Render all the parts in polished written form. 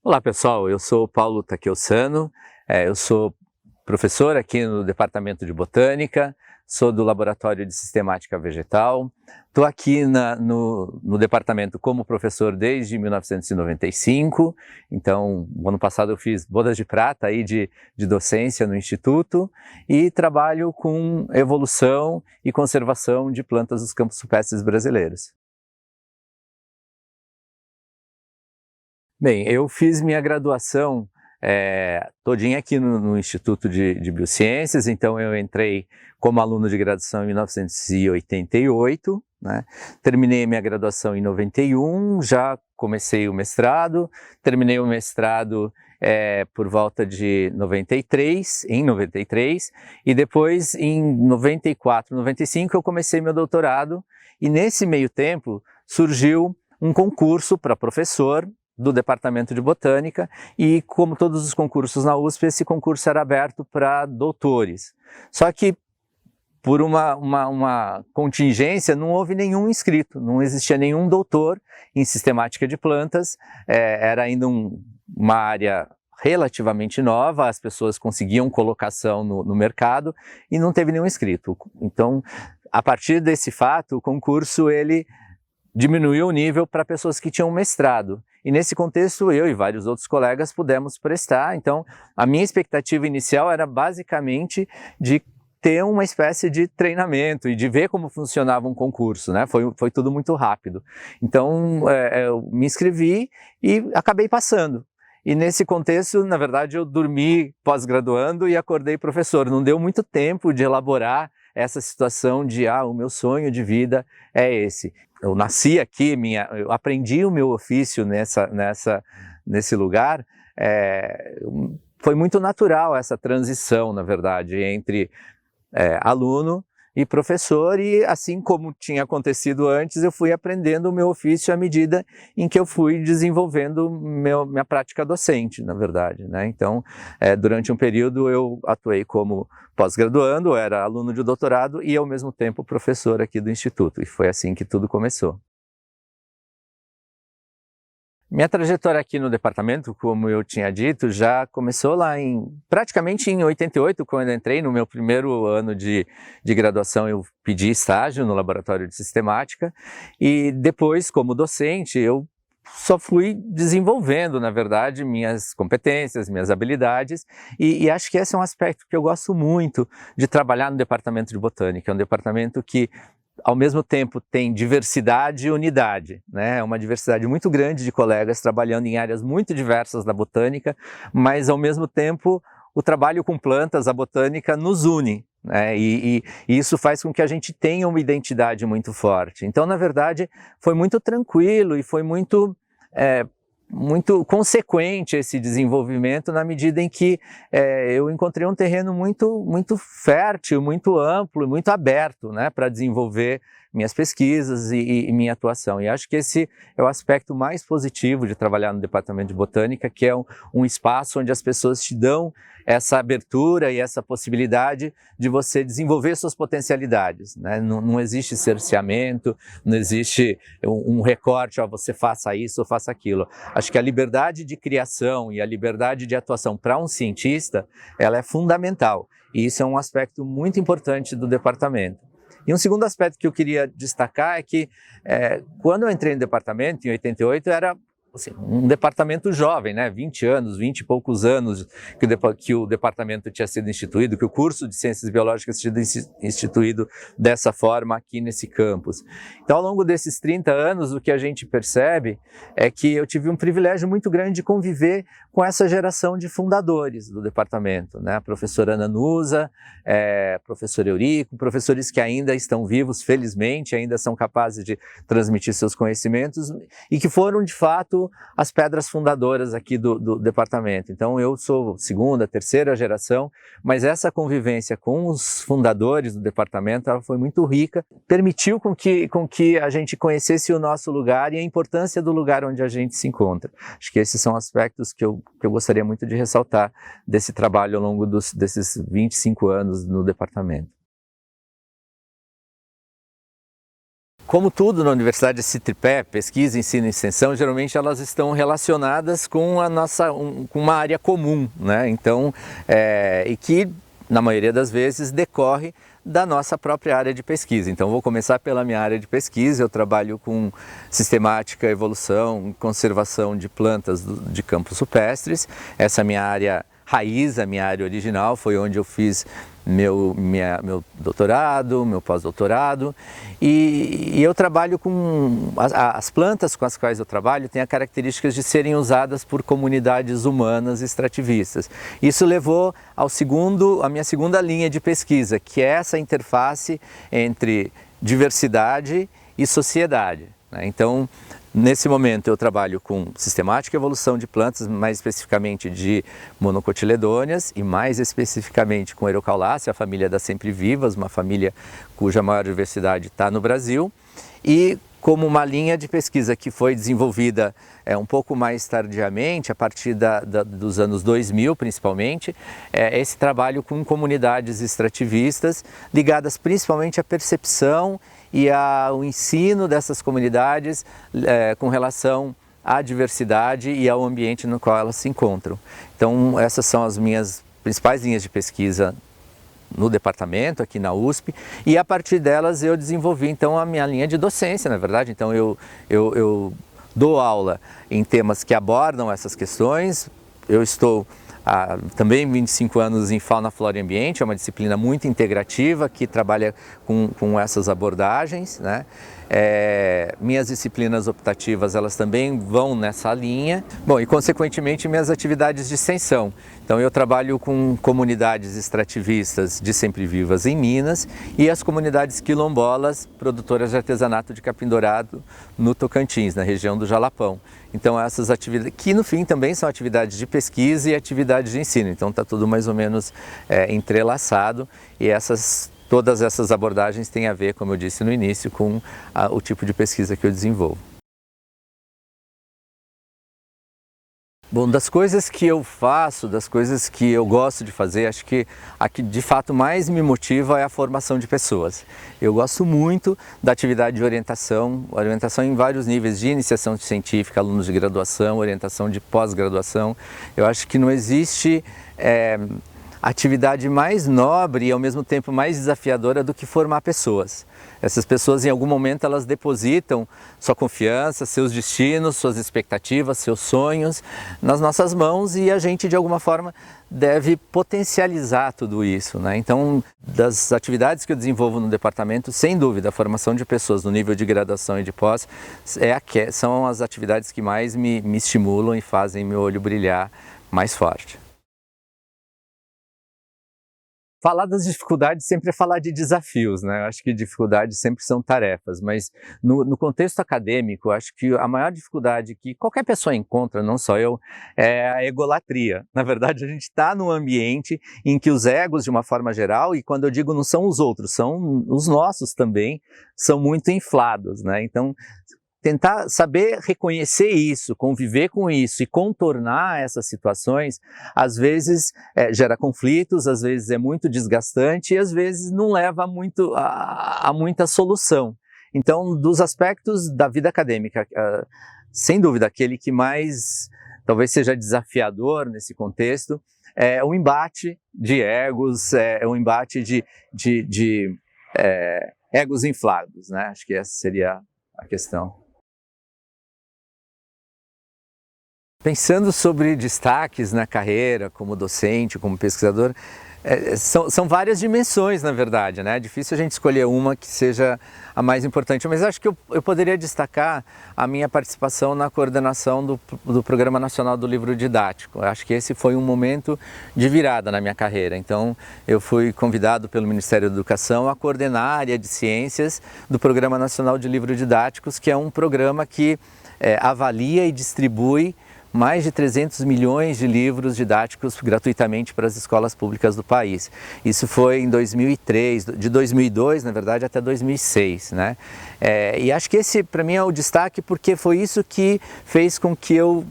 Olá pessoal, eu sou o Paulo Takeussano, eu sou professor aqui no Departamento de Botânica, sou do Laboratório de Sistemática Vegetal, estou aqui no departamento como professor desde 1995, então no ano passado eu fiz bodas de prata aí de docência no Instituto e trabalho com evolução e conservação de plantas dos campos rupestres brasileiros. Bem, eu fiz minha graduação todinha aqui no Instituto de Biociências, então eu entrei como aluno de graduação em 1988, né? Terminei minha graduação em 91, já comecei o mestrado, terminei o mestrado por volta de 93, e depois em 94, 95 eu comecei meu doutorado, e nesse meio tempo surgiu um concurso para professor do Departamento de Botânica, e como todos os concursos na USP, esse concurso era aberto para doutores. Só que por uma contingência não houve nenhum inscrito, não existia nenhum doutor em sistemática de plantas, era ainda uma área relativamente nova, as pessoas conseguiam colocação no mercado e não teve nenhum inscrito. Então, a partir desse fato, o concurso ele diminuiu o nível para pessoas que tinham mestrado. E nesse contexto, eu e vários outros colegas pudemos prestar. Então, a minha expectativa inicial era basicamente de ter uma espécie de treinamento e de ver como funcionava um concurso, né? Foi tudo muito rápido. Então, eu me inscrevi e acabei passando. E nesse contexto, na verdade, eu dormi pós-graduando e acordei professor. Não deu muito tempo de elaborar essa situação de, o meu sonho de vida é esse. Eu nasci aqui, eu aprendi o meu ofício nesse lugar, foi muito natural essa transição, na verdade, entre aluno e professor, e assim como tinha acontecido antes, eu fui aprendendo o meu ofício à medida em que eu fui desenvolvendo minha prática docente, na verdade, né? Então, durante um período eu atuei como pós-graduando, era aluno de doutorado e ao mesmo tempo professor aqui do Instituto, e foi assim que tudo começou. Minha trajetória aqui no departamento, como eu tinha dito, já começou lá praticamente em 88, quando eu entrei no meu primeiro ano de graduação, eu pedi estágio no Laboratório de Sistemática, e depois, como docente, eu só fui desenvolvendo, na verdade, minhas competências, minhas habilidades, e acho que esse é um aspecto que eu gosto muito de trabalhar no Departamento de Botânica. É um departamento que ao mesmo tempo tem diversidade e unidade, né? É uma diversidade muito grande de colegas trabalhando em áreas muito diversas da botânica, mas ao mesmo tempo o trabalho com plantas, a botânica, nos une, né? E isso faz com que a gente tenha uma identidade muito forte. Então, na verdade, foi muito tranquilo e foi muito consequente esse desenvolvimento, na medida em que eu encontrei um terreno muito fértil, muito amplo e muito aberto, né, para desenvolver minhas pesquisas e minha atuação. E acho que esse é o aspecto mais positivo de trabalhar no Departamento de Botânica, que é um espaço onde as pessoas te dão essa abertura e essa possibilidade de você desenvolver suas potencialidades, né? Não existe cerceamento, não existe um recorte, você faça isso ou faça aquilo. Acho que a liberdade de criação e a liberdade de atuação para um cientista, ela é fundamental. E isso é um aspecto muito importante do departamento. E um segundo aspecto que eu queria destacar é que quando eu entrei no departamento, em 88, era assim, um departamento jovem, né? 20 anos, 20 e poucos anos que o departamento tinha sido instituído, que o curso de Ciências Biológicas tinha sido instituído dessa forma aqui nesse campus. Então, ao longo desses 30 anos, o que a gente percebe é que eu tive um privilégio muito grande de conviver com essa geração de fundadores do departamento, né? A professora Ana Nusa, professor Eurico, professores que ainda estão vivos, felizmente, ainda são capazes de transmitir seus conhecimentos e que foram, de fato, as pedras fundadoras aqui do departamento. Então, eu sou segunda, terceira geração, mas essa convivência com os fundadores do departamento, ela foi muito rica, permitiu com que a gente conhecesse o nosso lugar e a importância do lugar onde a gente se encontra. Acho que esses são aspectos que eu gostaria muito de ressaltar desse trabalho ao longo desses 25 anos no departamento. Como tudo na universidade, esse tripé, pesquisa, ensino e extensão, geralmente elas estão relacionadas com a nossa, com uma área comum, né? Então, e que na maioria das vezes decorre da nossa própria área de pesquisa. Então, vou começar pela minha área de pesquisa. Eu trabalho com sistemática, evolução, conservação de plantas de campos rupestres. Essa é a minha área raiz, a minha área original, foi onde eu fiz meu doutorado, meu pós-doutorado, e eu trabalho com as plantas com as quais eu trabalho têm a característica de serem usadas por comunidades humanas extrativistas. Isso levou à minha segunda linha de pesquisa, que é essa interface entre diversidade e sociedade, né? Então, nesse momento eu trabalho com sistemática evolução de plantas, mais especificamente de monocotiledôneas e mais especificamente com Erocaulácea, a família das sempre-vivas, uma família cuja maior diversidade está no Brasil, e como uma linha de pesquisa que foi desenvolvida um pouco mais tardiamente, a partir dos anos 2000 principalmente, esse trabalho com comunidades extrativistas ligadas principalmente à percepção e ao ensino dessas comunidades com relação à diversidade e ao ambiente no qual elas se encontram. Então, essas são as minhas principais linhas de pesquisa no departamento, aqui na USP, e a partir delas eu desenvolvi então a minha linha de docência, na verdade. Então eu dou aula em temas que abordam essas questões. Eu estou há também 25 anos em Fauna, Flora e Ambiente, é uma disciplina muito integrativa que trabalha com essas abordagens, né? Minhas disciplinas optativas, elas também vão nessa linha. Bom, e consequentemente minhas atividades de extensão. Então eu trabalho com comunidades extrativistas de sempre-vivas em Minas e as comunidades quilombolas produtoras de artesanato de capim-dourado no Tocantins, na região do Jalapão. Então essas atividades, que no fim também são atividades de pesquisa e atividades de ensino, então está tudo mais ou menos entrelaçado, e todas essas abordagens têm a ver, como eu disse no início, com o tipo de pesquisa que eu desenvolvo. Bom, das coisas que eu faço, das coisas que eu gosto de fazer, acho que a que de fato mais me motiva é a formação de pessoas. Eu gosto muito da atividade de orientação em vários níveis, de iniciação científica, alunos de graduação, orientação de pós-graduação. Eu acho que não existe atividade mais nobre e ao mesmo tempo mais desafiadora do que formar pessoas. Essas pessoas, em algum momento, elas depositam sua confiança, seus destinos, suas expectativas, seus sonhos nas nossas mãos, e a gente, de alguma forma, deve potencializar tudo isso, né? Então, das atividades que eu desenvolvo no departamento, sem dúvida, a formação de pessoas no nível de graduação e de pós são as atividades que mais me estimulam e fazem meu olho brilhar mais forte. Falar das dificuldades sempre é falar de desafios, né? Eu acho que dificuldades sempre são tarefas, mas no contexto acadêmico, eu acho que a maior dificuldade que qualquer pessoa encontra, não só eu, é a egolatria. Na verdade, a gente está num ambiente em que os egos, de uma forma geral, e quando eu digo não são os outros, são os nossos também, são muito inflados, né? Então, tentar saber reconhecer isso, conviver com isso e contornar essas situações, às vezes gera conflitos, às vezes é muito desgastante e às vezes não leva a muita solução. Então, dos aspectos da vida acadêmica, sem dúvida, aquele que mais talvez seja desafiador nesse contexto é o embate de egos, o embate de egos inflados, né? Acho que essa seria a questão. Pensando sobre destaques na carreira, como docente, como pesquisador, são várias dimensões, na verdade, né? É difícil a gente escolher uma que seja a mais importante, mas acho que eu poderia destacar a minha participação na coordenação do Programa Nacional do Livro Didático. Acho que esse foi um momento de virada na minha carreira. Então, eu fui convidado pelo Ministério da Educação a coordenar a área de ciências do Programa Nacional de Livros Didáticos, que é um programa que avalia e distribui mais de 300 milhões de livros didáticos gratuitamente para as escolas públicas do país. Isso foi em 2003, de 2002, na verdade, até 2006, né? E acho que esse, para mim, é o destaque, porque foi isso que fez com que eu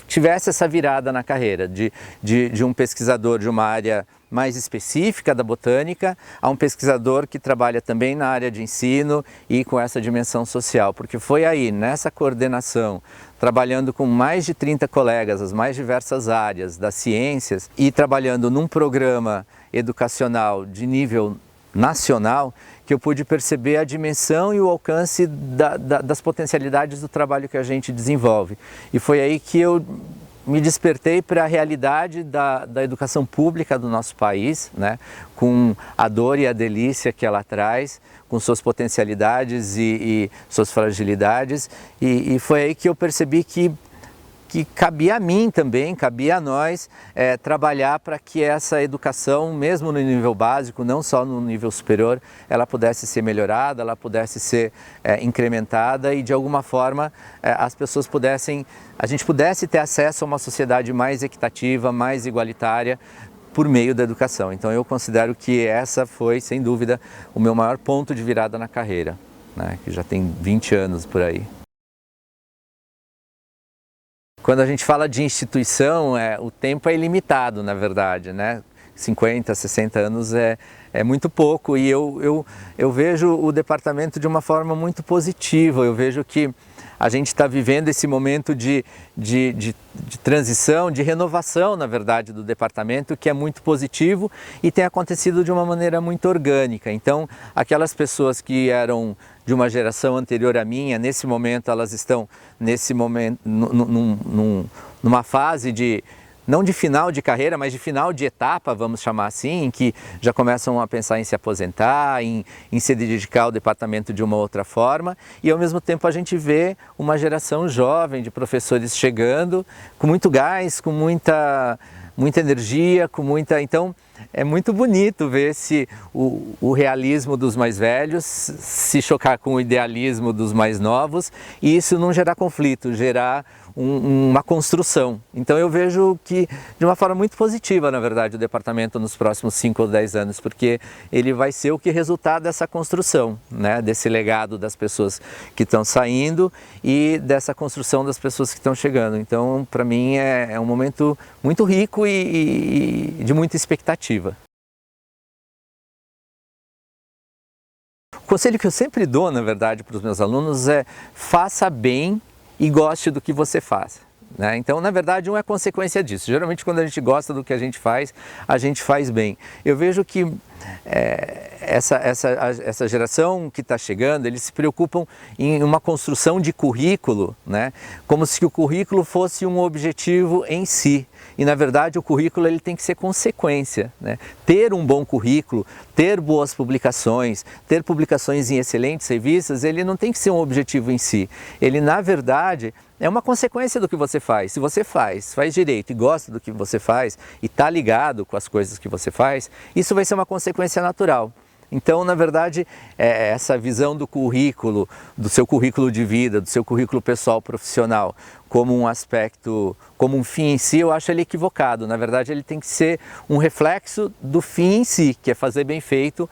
tivesse essa virada na carreira, de um pesquisador de uma área mais específica da botânica a um pesquisador que trabalha também na área de ensino e com essa dimensão social, porque foi aí, nessa coordenação, trabalhando com mais de 30 colegas, as mais diversas áreas das ciências e trabalhando num programa educacional de nível nacional, que eu pude perceber a dimensão e o alcance das potencialidades do trabalho que a gente desenvolve. E foi aí que eu me despertei para a realidade da educação pública do nosso país, né? Com a dor e a delícia que ela traz, com suas potencialidades e suas fragilidades. E foi aí que eu percebi que cabia a mim também, cabia a nós trabalhar para que essa educação, mesmo no nível básico, não só no nível superior, ela pudesse ser melhorada, ela pudesse ser incrementada e de alguma forma as pessoas a gente pudesse ter acesso a uma sociedade mais equitativa, mais igualitária por meio da educação. Então eu considero que essa foi, sem dúvida, o meu maior ponto de virada na carreira, né, que já tem 20 anos por aí. Quando a gente fala de instituição, o tempo é ilimitado, na verdade, né? 50, 60 anos é muito pouco e eu vejo o departamento de uma forma muito positiva. Eu vejo que a gente está vivendo esse momento de transição, de renovação, na verdade, do departamento, que é muito positivo e tem acontecido de uma maneira muito orgânica. Então, aquelas pessoas que eram de uma geração anterior à minha, nesse momento elas estão numa fase não de final de carreira, mas de final de etapa, vamos chamar assim, em que já começam a pensar em se aposentar, em se dedicar ao departamento de uma outra forma, e ao mesmo tempo a gente vê uma geração jovem de professores chegando com muito gás, com muita energia, então é muito bonito ver o realismo dos mais velhos se chocar com o idealismo dos mais novos e isso não gerar conflito, gerar uma construção. Então eu vejo que de uma forma muito positiva, na verdade, o departamento nos próximos 5 ou 10 anos, porque ele vai ser o que resultar dessa construção, né? Desse legado das pessoas que estão saindo e dessa construção das pessoas que estão chegando. Então, para mim, é um momento muito rico e de muita expectativa. O conselho que eu sempre dou, na verdade, para os meus alunos é: faça bem e goste do que você faz, né? Então, na verdade, é consequência disso. Geralmente, quando a gente gosta do que a gente faz bem. Eu vejo que essa geração que está chegando, eles se preocupam em uma construção de currículo, né? Como se o currículo fosse um objetivo em si. E, na verdade, o currículo ele tem que ser consequência, né? Ter um bom currículo, ter boas publicações, ter publicações em excelentes revistas, ele não tem que ser um objetivo em si. Ele, na verdade, é uma consequência do que você faz. Se você faz direito e gosta do que você faz e está ligado com as coisas que você faz, isso vai ser uma consequência natural. Então, na verdade, essa visão do currículo, do seu currículo de vida, do seu currículo pessoal profissional, como um aspecto, como um fim em si, eu acho ele equivocado. Na verdade, ele tem que ser um reflexo do fim em si, que é fazer bem feito,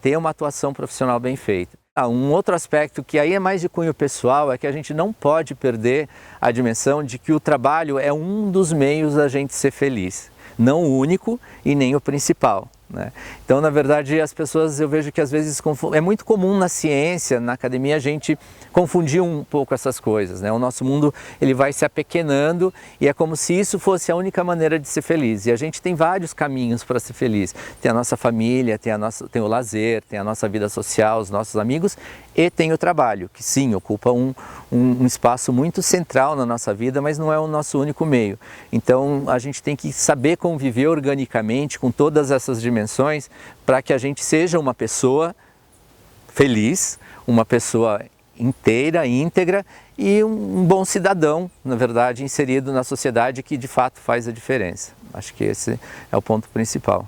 ter uma atuação profissional bem feita. Um outro aspecto que aí é mais de cunho pessoal é que a gente não pode perder a dimensão de que o trabalho é um dos meios da gente ser feliz, não o único e nem o principal, né? Então, na verdade, as pessoas, eu vejo que às vezes é muito comum na ciência, na academia, a gente confundir um pouco essas coisas, né? O nosso mundo ele vai se apequenando e é como se isso fosse a única maneira de ser feliz. E a gente tem vários caminhos para ser feliz. Tem a nossa família, tem o lazer, tem a nossa vida social, os nossos amigos e tem o trabalho, que sim, ocupa um espaço muito central na nossa vida, mas não é o nosso único meio. Então, a gente tem que saber conviver organicamente com todas essas dimensões para que a gente seja uma pessoa feliz, uma pessoa inteira, íntegra e um bom cidadão, na verdade, inserido na sociedade que de fato faz a diferença. Acho que esse é o ponto principal.